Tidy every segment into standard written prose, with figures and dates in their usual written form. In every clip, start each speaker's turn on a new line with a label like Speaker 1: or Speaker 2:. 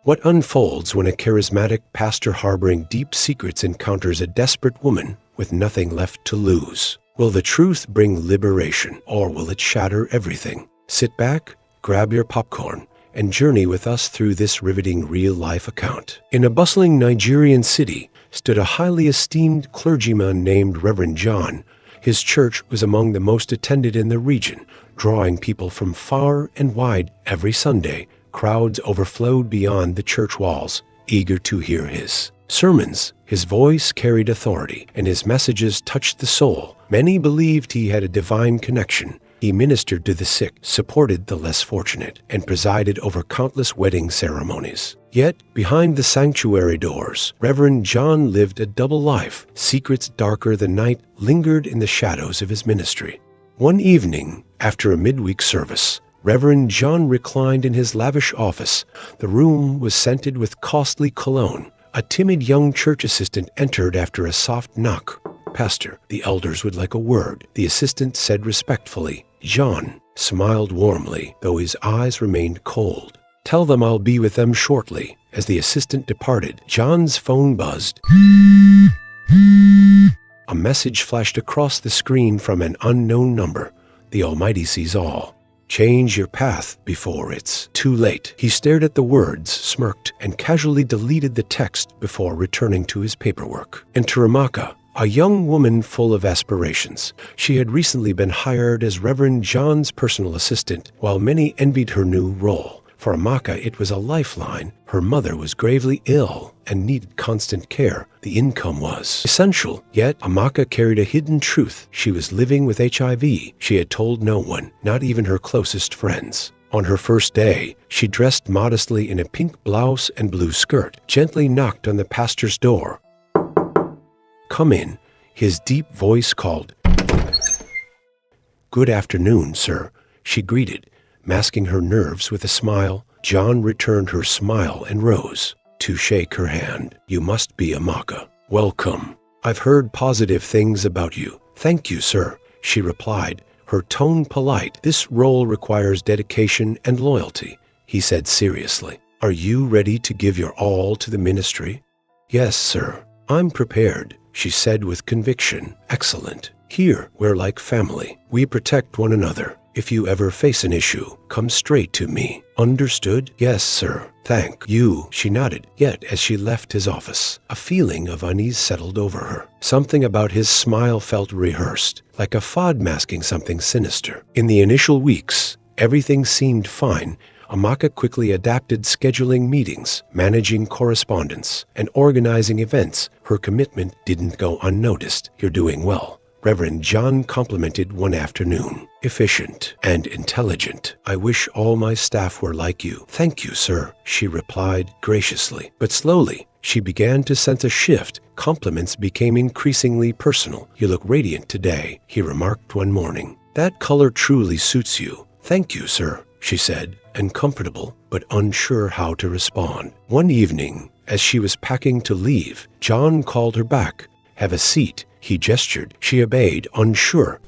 Speaker 1: What unfolds when a charismatic pastor harboring deep secrets encounters a desperate woman with nothing left to lose? Will the truth bring liberation, or will it shatter everything? Sit back, grab your popcorn, and journey with us through this riveting real-life account. In a bustling Nigerian city stood a highly esteemed clergyman named Reverend John. His church was among the most attended in the region, drawing people from far and wide every Sunday. Crowds overflowed beyond the church walls, eager to hear his sermons. His voice carried authority, and his messages touched the soul. Many believed he had a divine connection. He ministered to the sick, supported the less fortunate, and presided over countless wedding ceremonies. Yet, behind the sanctuary doors, Reverend John lived a double life. Secrets darker than night lingered in the shadows of his ministry. One evening, after a midweek service, Reverend John reclined in his lavish office. The room was scented with costly cologne. A timid young church assistant entered after a soft knock. "Pastor, the elders would like a word," the assistant said respectfully. John smiled warmly, though his eyes remained cold. "Tell them I'll be with them shortly." As the assistant departed, John's phone buzzed. A message flashed across the screen from an unknown number. "The Almighty sees all. Change your path before it's too late." He stared at the words, smirked, and casually deleted the text before returning to his paperwork. Enter Amaka, a young woman full of aspirations. She had recently been hired as Reverend John's personal assistant, while many envied her new role. For Amaka, it was a lifeline. Her mother was gravely ill and needed constant care. The income was essential, yet Amaka carried a hidden truth. She was living with HIV. She had told no one, not even her closest friends. On her first day, she dressed modestly in a pink blouse and blue skirt, gently knocked on the pastor's door. "Come in," his deep voice called. "Good afternoon, sir," she greeted, masking her nerves with a smile. John returned her smile and rose to shake her hand. "You must be Amaka. Welcome. I've heard positive things about you." "Thank you, sir," she replied, her tone polite. "This role requires dedication and loyalty," he said seriously. "Are you ready to give your all to the ministry?" "Yes, sir. I'm prepared," she said with conviction. "Excellent. Here, we're like family. We protect one another. If you ever face an issue, come straight to me. Understood?" "Yes, sir. Thank you," she nodded. Yet, as she left his office, a feeling of unease settled over her. Something about his smile felt rehearsed, like a fad masking something sinister. In the initial weeks, everything seemed fine. Amaka quickly adapted scheduling meetings, managing correspondence, and organizing events. Her commitment didn't go unnoticed. "You're doing well," Reverend John complimented one afternoon. "Efficient and intelligent. I wish all my staff were like you." "Thank you, sir," she replied graciously. But slowly, she began to sense a shift. Compliments became increasingly personal. "You look radiant today," he remarked one morning. "That color truly suits you." "Thank you, sir," she said, uncomfortable but unsure how to respond. One evening, as she was packing to leave, John called her back. "Have a seat," he gestured. She obeyed, unsure.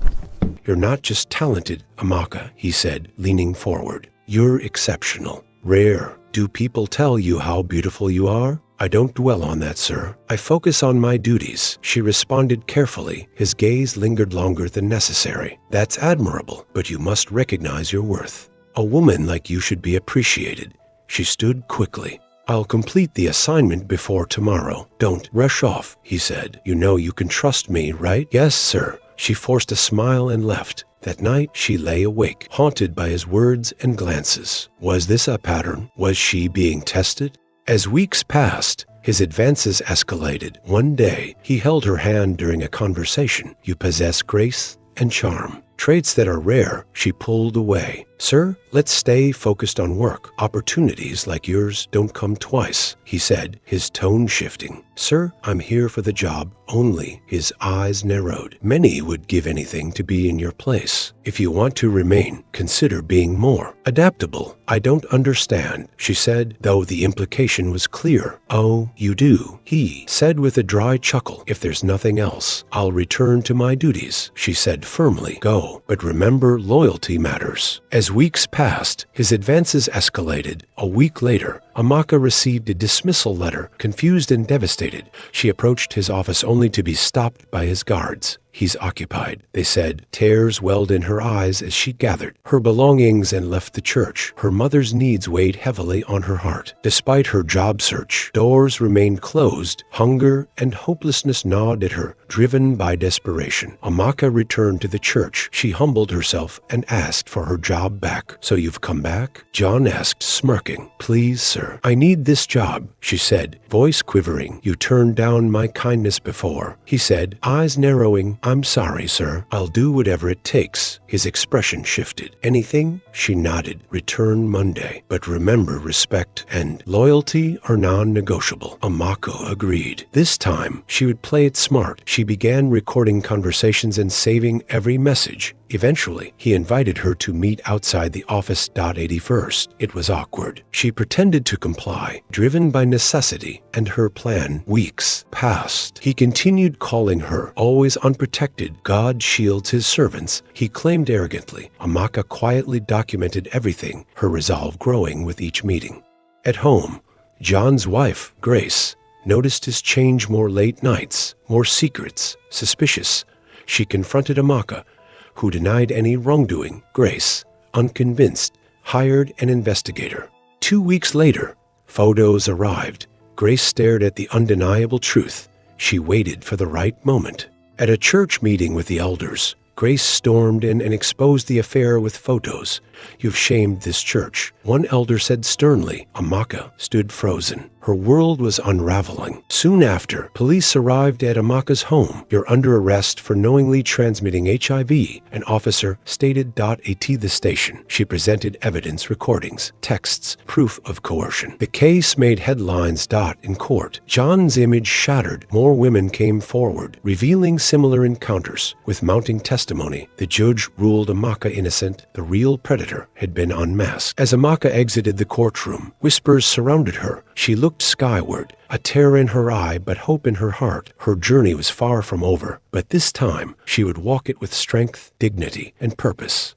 Speaker 1: "You're not just talented, Amaka," he said, leaning forward. "You're exceptional. Rare. Do people tell you how beautiful you are?" "I don't dwell on that, sir. I focus on my duties," she responded carefully. His gaze lingered longer than necessary. "That's admirable, but you must recognize your worth. A woman like you should be appreciated." She stood quickly. "I'll complete the assignment before tomorrow." "Don't rush off," he said. "You know you can trust me, right?" "Yes, sir." She forced a smile and left. That night, she lay awake, haunted by his words and glances. Was this a pattern? Was she being tested? As weeks passed, his advances escalated. One day, he held her hand during a conversation. "You possess grace and charm, traits that are rare." She pulled away. "Sir, let's stay focused on work. Opportunities like yours don't come twice," he said, his tone shifting. "Sir, I'm here for the job only." His eyes narrowed. "Many would give anything to be in your place. If you want to remain, consider being more adaptable." "I don't understand," she said, though the implication was clear. "Oh, you do," he said with a dry chuckle. "If there's nothing else, I'll return to my duties," she said firmly. "Go, but remember loyalty matters." As As weeks passed, his advances escalated. A week later, Amaka received a dismissal letter. Confused and devastated, she approached his office only to be stopped by his guards. "He's occupied," they said. Tears welled in her eyes as she gathered her belongings and left the church. Her mother's needs weighed heavily on her heart. Despite her job search, doors remained closed. Hunger and hopelessness gnawed at her. Driven by desperation, Amaka returned to the church. She humbled herself and asked for her job back. "So you've come back?" John asked, smirking. "Please, sir, I need this job," she said, voice quivering. "You turned down my kindness before," he said, eyes narrowing. "I'm sorry, sir. I'll do whatever it takes." His expression shifted. "Anything?" She nodded. "Return Monday. But remember, respect and loyalty are non-negotiable." Amako agreed. This time, she would play it smart. She began recording conversations and saving every message. Eventually, he invited her to meet outside the office. 81st. It was awkward. She pretended to comply, driven by necessity and her plan. Weeks passed. He continued calling her, always unprotected. "God shields his servants," he claimed arrogantly. Amaka quietly documented everything, her resolve growing with each meeting. At home, John's wife, Grace, noticed his change. More late nights, more secrets, suspicious. She confronted Amaka, who denied any wrongdoing. Grace, unconvinced, hired an investigator. 2 weeks later, photos arrived. Grace stared at the undeniable truth. She waited for the right moment. At a church meeting with the elders, Grace stormed in and exposed the affair with photos. "You've shamed this church," one elder said sternly. Amaka stood frozen. Her world was unraveling. Soon after, police arrived at Amaka's home. "You're under arrest for knowingly transmitting HIV," an officer stated. At the station, she presented evidence, recordings, texts, proof of coercion. The case made headlines. In court, John's image shattered. More women came forward, revealing similar encounters. With mounting testimony, the judge ruled Amaka innocent. The real predator had been unmasked. As Amaka exited the courtroom, whispers surrounded her. She looked skyward, a terror in her eye but hope in her heart. Her journey was far from over, but this time she would walk it with strength, dignity, and purpose.